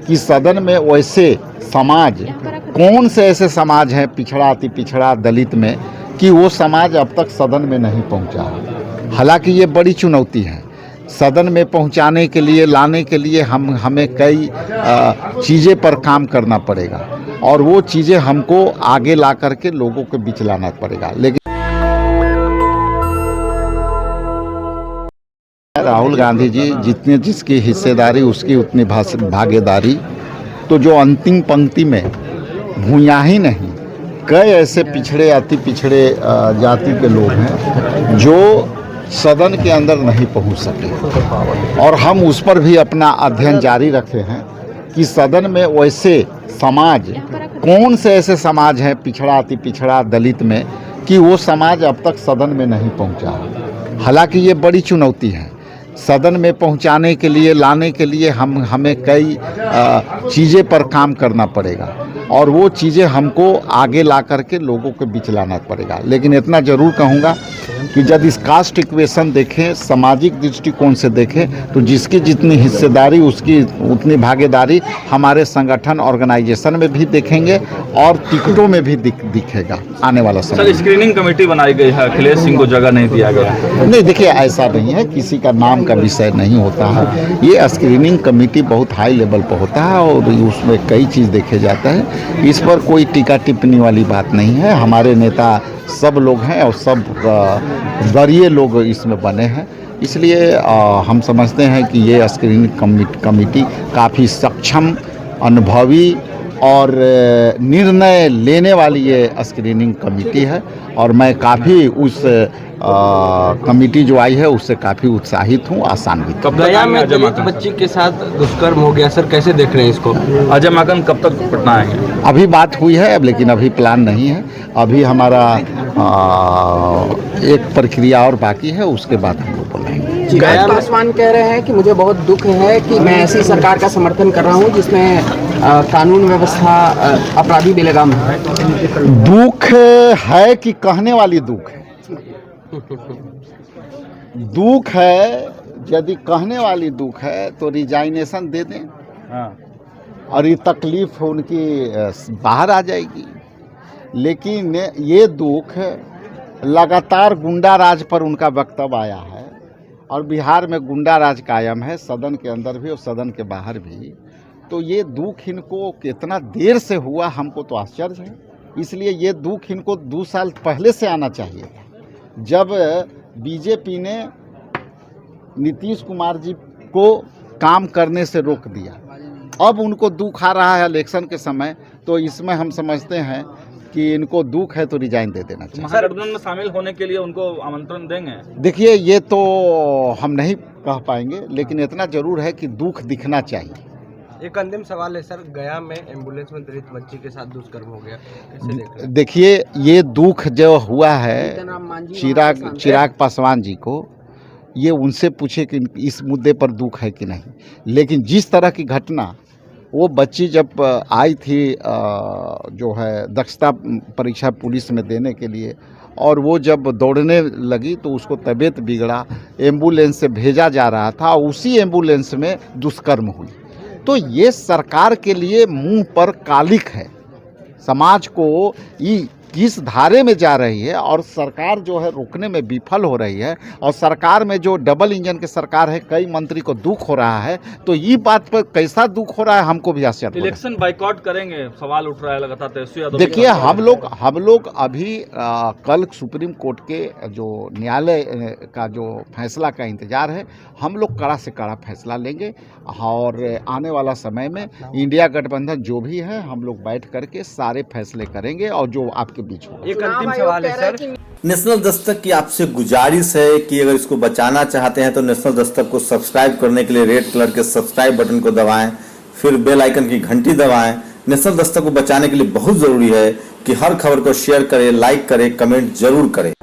कि सदन में वैसे समाज, कौन से ऐसे समाज हैं पिछड़ा अति पिछड़ा दलित में कि वो समाज अब तक सदन में नहीं पहुंचा। हालांकि ये बड़ी चुनौती है, सदन में पहुंचाने के लिए, लाने के लिए हमें कई चीज़ें पर काम करना पड़ेगा और वो चीज़ें हमको आगे ला करके लोगों के बीच लाना पड़ेगा। लेकिन राहुल गांधी जी जितनी जिसकी हिस्सेदारी उसकी उतनी भागीदारी। तो जो अंतिम पंक्ति में भूया ही नहीं, कई ऐसे पिछड़े अति पिछड़े जाति के लोग हैं जो सदन के अंदर नहीं पहुंच सके और हम उस पर भी अपना अध्ययन जारी रखे हैं कि सदन में वैसे समाज, कौन से ऐसे समाज हैं पिछड़ा अति पिछड़ा दलित में कि वो समाज अब तक सदन में नहीं पहुंचा। हालांकि ये बड़ी चुनौती है, सदन में पहुंचाने के लिए, लाने के लिए हमें कई चीज़ें पर काम करना पड़ेगा और वो चीज़ें हमको आगे ला करके लोगों के बीच लाना पड़ेगा। लेकिन इतना ज़रूर कहूँगा कि जब इस कास्ट इक्वेशन देखें, सामाजिक दृष्टिकोण से देखें, तो जिसकी जितनी हिस्सेदारी उसकी उतनी भागीदारी हमारे संगठन ऑर्गेनाइजेशन में भी देखेंगे और टिकटों में भी दिखेगा आने वाला समय। सर, स्क्रीनिंग कमेटी बनाई गई है, अखिलेश सिंह को जगह नहीं दिया गया। नहीं, देखिए ऐसा नहीं है, किसी का नाम का विषय नहीं होता है। ये स्क्रीनिंग कमेटी बहुत हाई लेवल पर होता है और उसमें कई चीज़ देखे जाता है। इस पर कोई टीका टिप्पणी वाली बात नहीं है। हमारे नेता सब लोग हैं और सब वरीय लोग इसमें बने हैं, इसलिए हम समझते हैं कि ये स्क्रीनिंग कमेटी काफ़ी सक्षम, अनुभवी और निर्णय लेने वाली ये स्क्रीनिंग कमेटी है और मैं काफ़ी उस कमेटी जो आई है उससे काफ़ी उत्साहित हूँ, आसान्वित। कब गया में दलित बच्ची के साथ दुष्कर्म हो गया, सर कैसे देख रहे हैं इसको? अजय माकन कब तक पटना आएंगे? अभी बात हुई है, लेकिन अभी प्लान नहीं है। अभी हमारा एक प्रक्रिया और बाकी है, उसके बाद हम लोग बोलेंगे। गया पासवान कह रहे हैं कि मुझे बहुत दुख है कि मैं ऐसी सरकार का समर्थन कर रहा हूं जिसमें कानून व्यवस्था अपराधी बेलगाम है। दुख है कि कहने वाली दुख है? दुख है, यदि कहने वाली दुख है तो रिजाइनेशन दे दें और ये तकलीफ उनकी बाहर आ जाएगी। लेकिन ये दुख लगातार गुंडा राज पर उनका वक्तव्य आया है और बिहार में गुंडा राज कायम है, सदन के अंदर भी और सदन के बाहर भी। तो ये दुख इनको कितना देर से हुआ हमको तो आश्चर्य है। इसलिए ये दुख इनको 2 साल पहले से आना चाहिए था, जब बीजेपी ने नीतीश कुमार जी को काम करने से रोक दिया। अब उनको दुख आ रहा है इलेक्शन के समय, तो इसमें हम समझते हैं कि इनको दुख है तो रिजाइन दे देना चाहिए। महागठबंधन में शामिल होने के लिए उनको आमंत्रण देंगे? देखिए, ये तो हम नहीं कह पाएंगे, लेकिन इतना जरूर है कि दुख दिखना चाहिए। एक अंतिम सवाल है सर, गया में एम्बुलेंस में दलित बच्ची के साथ दुष्कर्म हो गया, कैसे देख रहे हैं? देखिए, ये दुख जो हुआ है चिराग पासवान जी को, ये उनसे पूछे कि इस मुद्दे पर दुख है कि नहीं। लेकिन जिस तरह की घटना, वो बच्ची जब आई थी जो है दक्षता परीक्षा पुलिस में देने के लिए, और वो जब दौड़ने लगी तो उसको तबीयत बिगड़ा, एम्बुलेंस से भेजा जा रहा था, उसी एम्बुलेंस में दुष्कर्म हुई। तो ये सरकार के लिए मुंह पर कालिक है। समाज को किस धारे में जा रही है और सरकार जो है रोकने में विफल हो रही है, और सरकार में जो डबल इंजन की सरकार है, कई मंत्री को दुख हो रहा है। तो ये बात पर कैसा दुख हो रहा है हमको भी आश्चर्य हो रहा है। इलेक्शन बाइकआउट करेंगे, सवाल उठ रहा है लगातार तेजस्वी यादव। देखिए, हम लोग अभी कल सुप्रीम कोर्ट के जो न्यायालय का जो फैसला का इंतजार है, हम लोग कड़ा से कड़ा फैसला लेंगे और आने वाला समय में इंडिया गठबंधन जो भी है, हम लोग बैठ करके सारे फैसले करेंगे और जो आपके बीच हो। एक अंतिम सवाल है सर, नेशनल दस्तक की आपसे गुजारिश है कि अगर इसको बचाना चाहते हैं तो नेशनल दस्तक को सब्सक्राइब करने के लिए रेड कलर के सब्सक्राइब बटन को दबाएं, फिर बेल आइकन की घंटी दबाएं। नेशनल दस्तक को बचाने के लिए बहुत जरूरी है कि हर खबर को शेयर करें, लाइक करें, कमेंट जरूर करें।